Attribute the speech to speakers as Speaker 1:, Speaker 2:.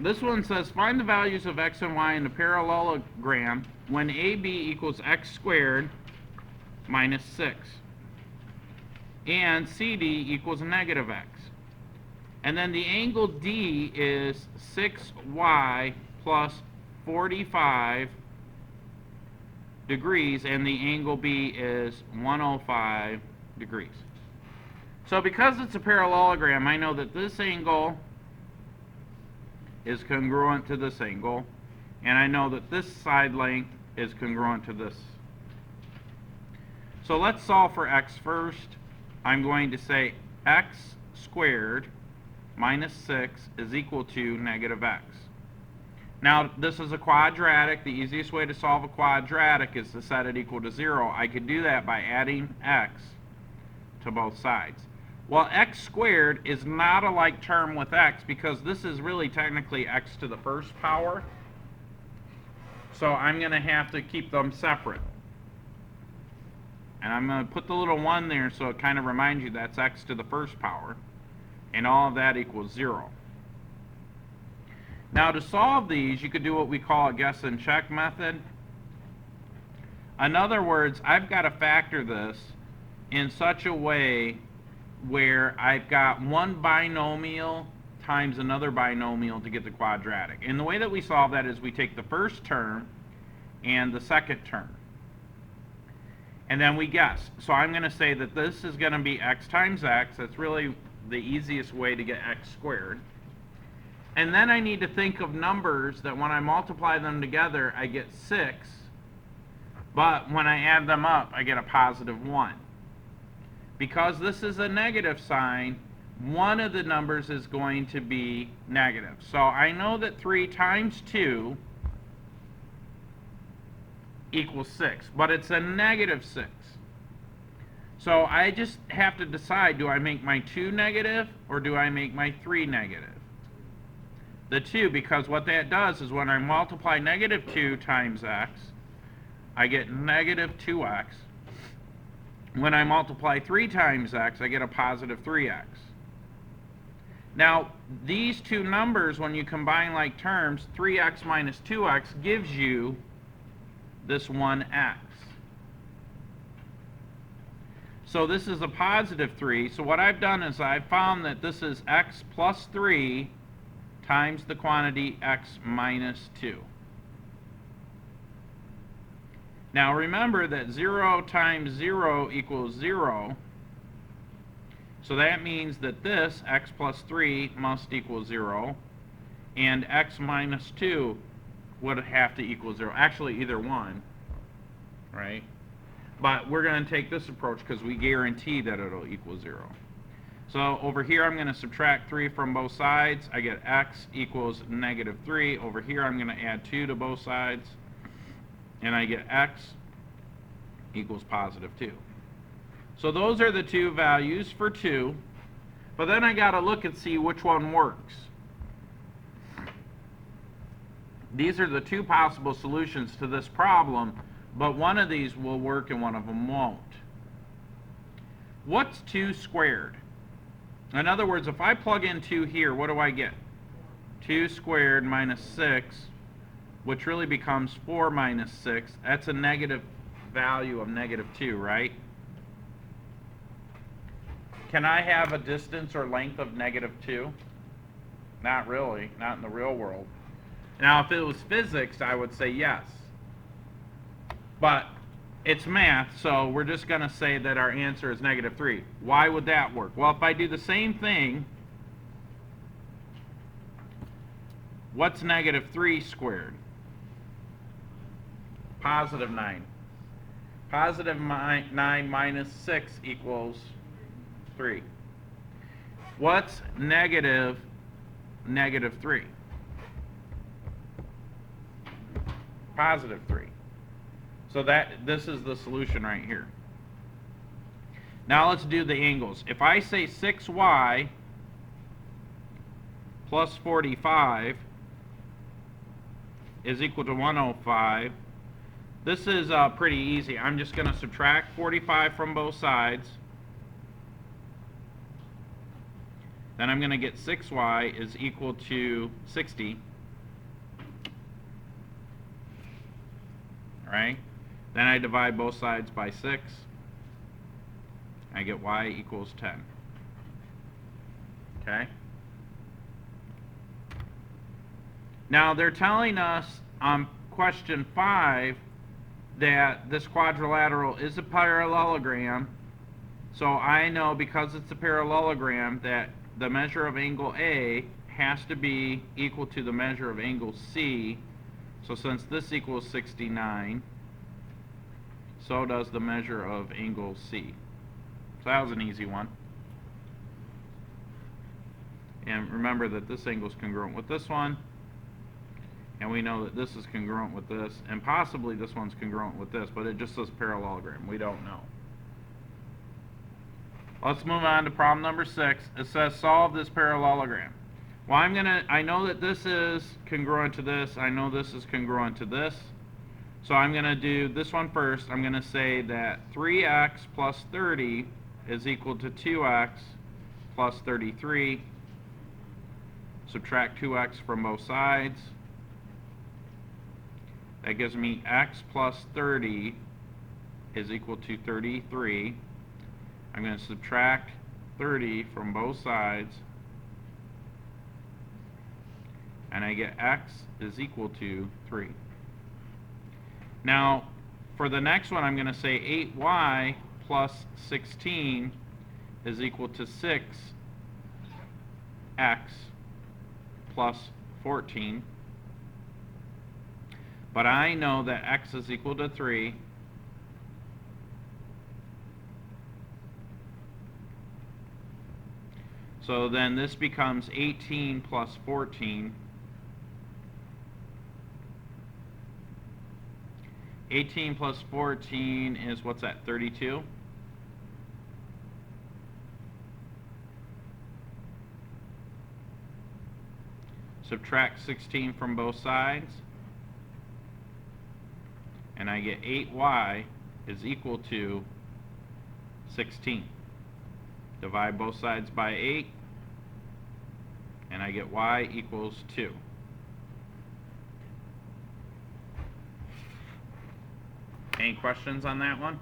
Speaker 1: This one says, find the values of x and y in the parallelogram when AB equals x squared minus 6 and CD equals negative x. And then the angle D is 6y plus 45 degrees, and the angle B is 105 degrees. So because it's a parallelogram, I know that this angle is congruent to this angle, and I know that this side length is congruent to this. So let's solve for x first. I'm going to say x squared minus 6 is equal to negative x. Now, this is a quadratic. The easiest way to solve a quadratic is to set it equal to 0. I could do that by adding x to both sides. Well, x squared is not a like term with x because this is really technically x to the first power. So I'm going to have to keep them separate. And I'm going to put the little 1 there so it kind of reminds you that's x to the first power. And all of that equals 0. Now, to solve these, you could do what we call a guess and check method. In other words, I've got to factor this in such a way where I've got one binomial times another binomial to get the quadratic. And the way that we solve that is we take the first term and the second term. And then we guess. So I'm going to say that this is going to be x times x. That's really the easiest way to get x squared. And then I need to think of numbers that when I multiply them together, I get 6. But when I add them up, I get a positive 1. Because this is a negative sign, one of the numbers is going to be negative. So I know that 3 times 2 equals 6, but it's a negative 6. So I just have to decide, do I make my 2 negative or do I make my 3 negative? The 2, because what that does is when I multiply negative 2 times x, I get negative 2x. When I multiply 3 times x, I get a positive 3x. Now, these two numbers, when you combine like terms, 3x minus 2x gives you this 1x. So this is a positive 3. So what I've done is I've found that this is x plus 3 times the quantity x minus 2. Now remember that 0 times 0 equals 0. So that means that this, x plus 3, must equal 0. And x minus 2 would have to equal 0. Actually, either one, right? But we're going to take this approach because we guarantee that it'll equal 0. So over here, I'm going to subtract 3 from both sides. I get x equals negative 3. Over here, I'm going to add 2 to both sides. And I get x equals positive 2. So those are the two values for 2. But then I got to look and see which one works. These are the two possible solutions to this problem, but one of these will work and one of them won't. What's 2 squared? In other words, if I plug in 2 here, what do I get? 2 squared minus 6, which really becomes 4 minus 6. That's a negative value of negative 2, right? Can I have a distance or length of negative 2? Not really, not in the real world. Now, if it was physics, I would say yes. But it's math, so we're just going to say that our answer is negative 3. Why would that work? Well, if I do the same thing, what's negative 3 squared? Positive 9. Positive 9 minus 6 equals 3. What's negative 3? Positive 3. So this is the solution right here. Now let's do the angles. If I say 6y plus 45 is equal to 105, this is pretty easy. I'm just going to subtract 45 from both sides. Then I'm going to get 6y is equal to 60. All right? Then I divide both sides by 6. I get y equals 10. Okay? Now, they're telling us on question 5 that this quadrilateral is a parallelogram. So I know, because it's a parallelogram, that the measure of angle A has to be equal to the measure of angle C. So since this equals 69, so does the measure of angle C. So that was an easy one. And remember that this angle is congruent with this one. And we know that this is congruent with this. And possibly this one's congruent with this, but it just says parallelogram. We don't know. Let's move on to problem number 6. It says solve this parallelogram. Well, I know that this is congruent to this. I know this is congruent to this. So I'm going to do this one first. I'm going to say that 3x plus 30 is equal to 2x plus 33. Subtract 2x from both sides. That gives me x plus 30 is equal to 33. I'm going to subtract 30 from both sides, and I get x is equal to 3. Now, for the next one, I'm going to say 8y plus 16 is equal to 6x plus 14. But I know that x is equal to 3. So then this becomes 18 plus 14. 18 plus 14 is, what's that, 32? Subtract 16 from both sides, and I get 8y is equal to 16. Divide both sides by 8, and I get y equals 2. Any questions on that one?